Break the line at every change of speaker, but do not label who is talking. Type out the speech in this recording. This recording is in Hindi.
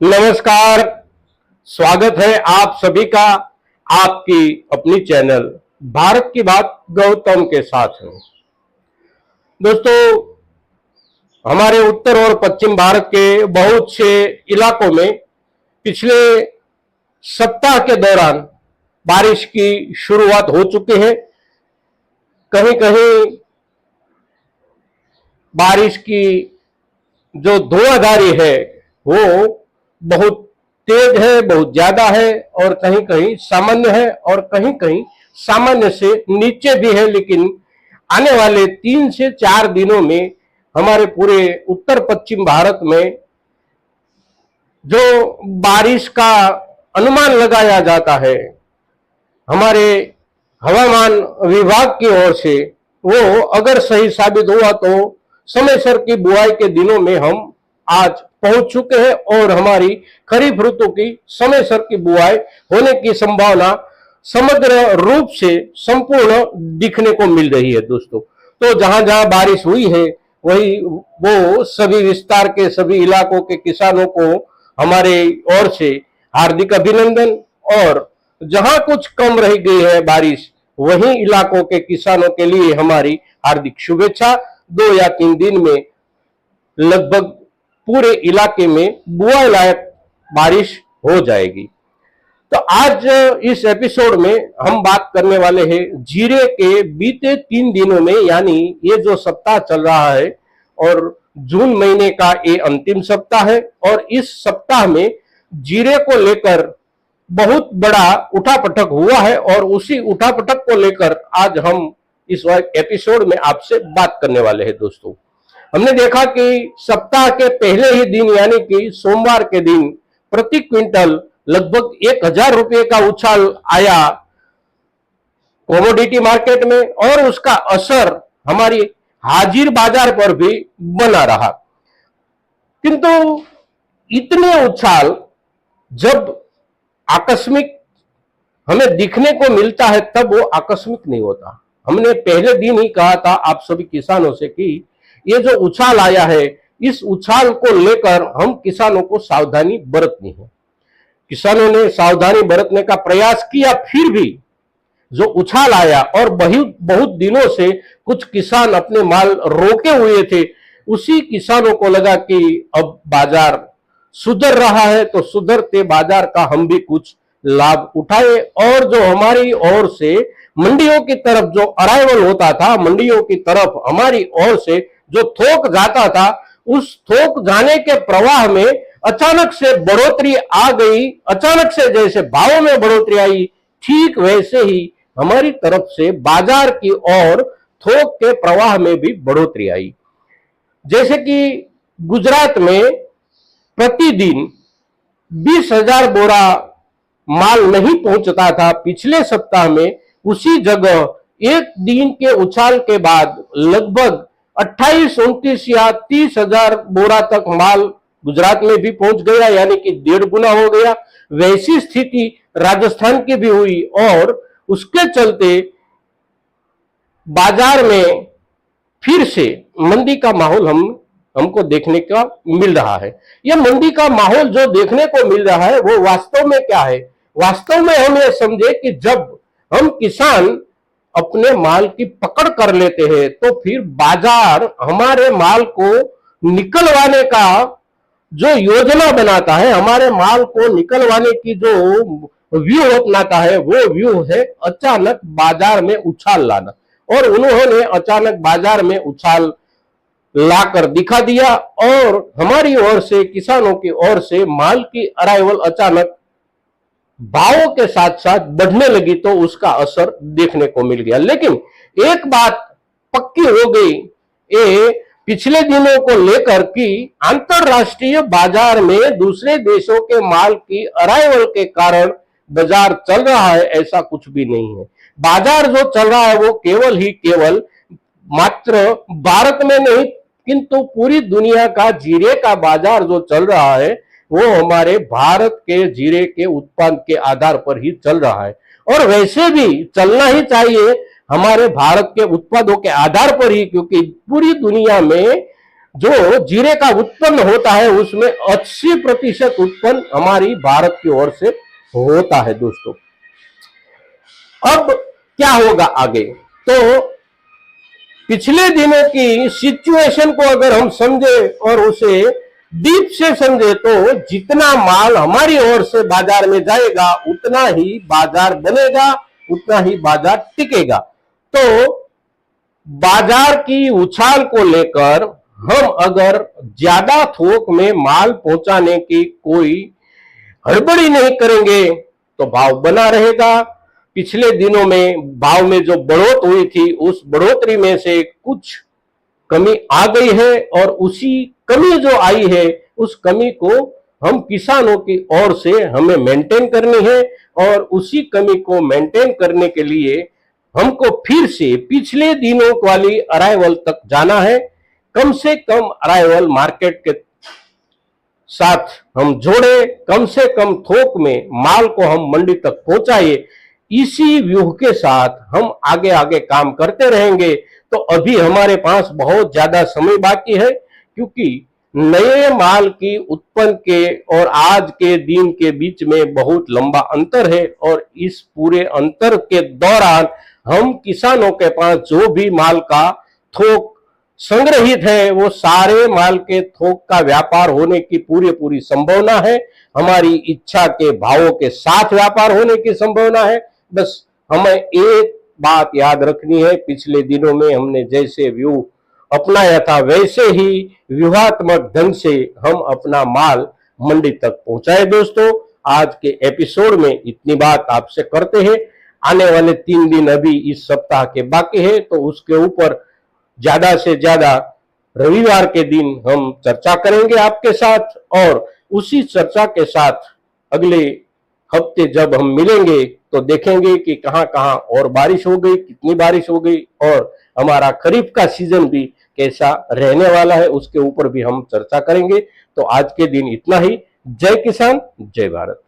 नमस्कार। स्वागत है आप सभी का आपकी अपनी चैनल भारत की बात गौतम के साथ है। दोस्तों, हमारे उत्तर और पश्चिम भारत के बहुत से इलाकों में पिछले सप्ताह के दौरान बारिश की शुरुआत हो चुकी है। कहीं कहीं बारिश की जो धुआंधारी है वो बहुत तेज है, बहुत ज्यादा है, और कहीं कहीं सामान्य है और कहीं कहीं सामान्य से नीचे भी है। लेकिन आने वाले 3 से 4 दिनों में हमारे पूरे उत्तर पश्चिम भारत में जो बारिश का अनुमान लगाया जाता है हमारे हवामान विभाग की ओर से, वो अगर सही साबित हुआ तो समय सर की बुआई के दिनों में हम आज पहुंच चुके हैं और हमारी खरीफ ऋतु की समय सर की बुआई होने की संभावना समग्र रूप से संपूर्ण दिखने को मिल रही है। दोस्तों, तो जहां जहां बारिश हुई है वही वो सभी विस्तार के सभी इलाकों के किसानों को हमारे ओर से हार्दिक अभिनंदन, और जहां कुछ कम रह गई है बारिश वहीं इलाकों के किसानों के लिए हमारी हार्दिक शुभेच्छा। 2 या 3 दिन में लगभग पूरे इलाके में बुआई लायक बारिश हो जाएगी। तो आज इस एपिसोड में हम बात करने वाले हैं जीरे के बीते 3 दिनों में, यानी ये जो सप्ताह चल रहा है और जून महीने का ये अंतिम सप्ताह है, और इस सप्ताह में जीरे को लेकर बहुत बड़ा उठापटक हुआ है और उसी उठापटक को लेकर आज हम इस एपिसोड में आपसे बात करने वाले हैं। दोस्तों, हमने देखा कि सप्ताह के पहले ही दिन यानी कि सोमवार के दिन प्रति क्विंटल लगभग 1000 रुपये का उछाल आया कमोडिटी मार्केट में, और उसका असर हमारी हाजिर बाजार पर भी बना रहा। किंतु इतने उछाल जब आकस्मिक हमें दिखने को मिलता है तब वो आकस्मिक नहीं होता। हमने पहले दिन ही कहा था आप सभी किसानों से कि ये जो उछाल आया है इस उछाल को लेकर हम किसानों को सावधानी बरतनी है। किसानों ने सावधानी बरतने का प्रयास किया, फिर भी जो उछाल आया और बहुत दिनों से कुछ किसान अपने माल रोके हुए थे, उसी किसानों को लगा कि अब बाजार सुधर रहा है तो सुधरते बाजार का हम भी कुछ लाभ उठाए, और जो हमारी ओर से मंडियों की तरफ जो अराइवल होता था, मंडियों की तरफ हमारी ओर से जो थोक जाता था, उस थोक जाने के प्रवाह में अचानक से बढ़ोतरी आ गई। अचानक से जैसे भावों में बढ़ोतरी आई, ठीक वैसे ही हमारी तरफ से बाजार की ओर थोक के प्रवाह में भी बढ़ोतरी आई। जैसे कि गुजरात में प्रतिदिन 20,000 बोरा माल नहीं पहुंचता था पिछले सप्ताह में, उसी जगह एक दिन के उछाल के बाद लगभग 28, 29 या 30,000 बोरा तक माल गुजरात में भी पहुंच गया, यानी कि 1.5 गुना हो गया। वैसी स्थिति राजस्थान की भी हुई और उसके चलते बाजार में फिर से मंदी का माहौल हमको देखने का मिल रहा है। यह मंदी का माहौल जो देखने को मिल रहा है वो वास्तव में क्या है? वास्तव में हम ये समझे कि जब हम किसान अपने माल की पकड़ कर लेते हैं तो फिर बाजार हमारे माल को निकलवाने का जो योजना बनाता है, हमारे माल को निकलवाने की जो व्यू अपनाता है, वो व्यू है अचानक बाजार में उछाल लाना। और उन्होंने अचानक बाजार में उछाल लाकर दिखा दिया और हमारी ओर से, किसानों की ओर से माल की अराइवल अचानक भावों के साथ साथ बढ़ने लगी, तो उसका असर देखने को मिल गया। लेकिन एक बात पक्की हो गई ये पिछले दिनों को लेकर कि अंतरराष्ट्रीय बाजार में दूसरे देशों के माल की अराइवल के कारण बाजार चल रहा है, ऐसा कुछ भी नहीं है। बाजार जो चल रहा है वो केवल ही केवल मात्र भारत में नहीं किंतु पूरी दुनिया का जीरे का बाजार जो चल रहा है वो हमारे भारत के जीरे के उत्पादन के आधार पर ही चल रहा है, और वैसे भी चलना ही चाहिए हमारे भारत के उत्पादों के आधार पर ही, क्योंकि पूरी दुनिया में जो जीरे का उत्पन्न होता है उसमें 80% उत्पन्न हमारी भारत की ओर से होता है दोस्तों। अब क्या होगा आगे, तो पिछले दिनों की सिचुएशन को अगर हम समझे और उसे डीप से समझे तो जितना माल हमारी ओर से बाजार में जाएगा उतना ही बाजार बनेगा, उतना ही बाजार टिकेगा। तो बाजार की उछाल को लेकर हम अगर ज्यादा थोक में माल पहुंचाने की कोई हड़बड़ी नहीं करेंगे तो भाव बना रहेगा। पिछले दिनों में भाव में जो बढ़ोतरी हुई थी उस बढ़ोतरी में से कुछ कमी आ गई है और उसी कमी जो आई है उस कमी को हम किसानों की ओर से हमें मेंटेन करनी है और उसी कमी को मेंटेन करने के लिए हमको फिर से पिछले दिनों वाली अराइवल तक जाना है। कम से कम अराइवल मार्केट के साथ हम जोड़े, कम से कम थोक में माल को हम मंडी तक पहुंचाए। इसी व्यूह के साथ हम आगे आगे काम करते रहेंगे। तो अभी हमारे पास बहुत ज्यादा समय बाकी है, क्योंकि नए माल की उत्पन्न के और आज के दिन के बीच में बहुत लंबा अंतर है और इस पूरे अंतर के दौरान हम किसानों के पास जो भी माल का थोक संग्रहित है वो सारे माल के थोक का व्यापार होने की पूरी संभावना है। हमारी इच्छा के भावों के साथ व्यापार होने की संभावना है। बस हमें एक बात याद रखनी है, पिछले दिनों में हमने जैसे व्यू अपनाया था वैसे ही व्यूहात्मक ढंग से हम अपना माल मंडी तक पहुंचाए। दोस्तों आज के एपिसोड में इतनी बात आपसे करते हैं। आने वाले 3 दिन अभी इस सप्ताह के बाकी है, तो उसके ऊपर ज्यादा से ज्यादा रविवार के दिन हम चर्चा करेंगे आपके साथ, और उसी चर्चा के साथ अगले हफ्ते जब हम मिलेंगे तो देखेंगे कि कहां कहां और बारिश हो गई, कितनी बारिश हो गई और हमारा खरीफ का सीजन भी कैसा रहने वाला है उसके ऊपर भी हम चर्चा करेंगे। तो आज के दिन इतना ही। जय किसान, जय भारत।